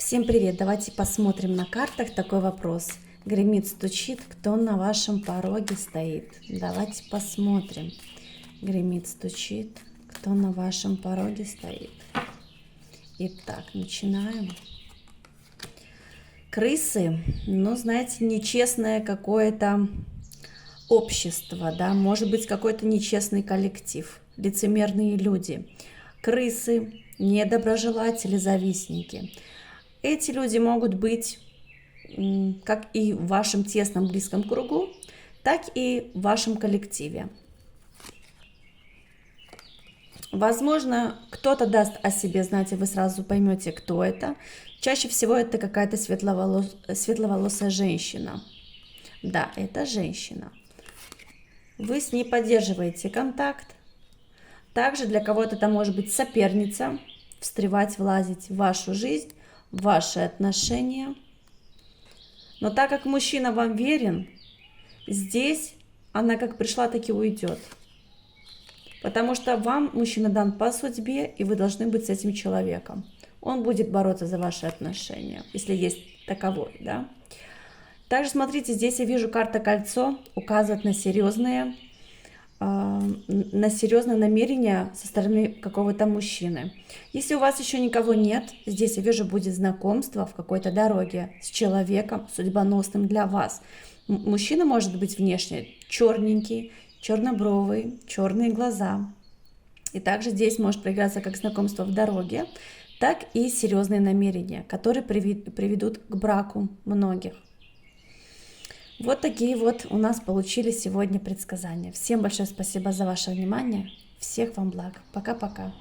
Всем привет! Давайте посмотрим на картах такой вопрос. Гремит, стучит, кто на вашем пороге стоит? Давайте посмотрим. Гремит, стучит, кто на вашем пороге стоит? Итак, начинаем. Крысы, ну, знаете, нечестное какое-то общество, да, может быть, какой-то нечестный коллектив, лицемерные люди. Крысы, недоброжелатели, завистники. Эти люди могут быть как и в вашем тесном близком кругу, так и в вашем коллективе. Возможно, кто-то даст о себе знать, и вы сразу поймете, кто это. Чаще всего это какая-то светловолосая женщина. Да, это женщина. Вы с ней поддерживаете контакт. Также для кого-то это может быть соперница, встревать, влазить в вашу жизнь, в ваши отношения. Но так как мужчина вам верен, здесь она как пришла, так и уйдет. Потому что вам мужчина дан по судьбе, и вы должны быть с этим человеком. Он будет бороться за ваши отношения, если есть таковой, да. Также смотрите, здесь я вижу карта кольцо, указывает на серьезные намерения со стороны какого-то мужчины. Если у вас еще никого нет, здесь я вижу, будет знакомство в какой-то дороге с человеком судьбоносным для вас. Мужчина может быть внешне черненький, чернобровый, черные глаза. И также здесь может проиграться как знакомство в дороге, так и серьезные намерения, которые приведут к браку многих. Вот такие вот у нас получились сегодня предсказания. Всем большое спасибо за ваше внимание. Всех вам благ. Пока-пока.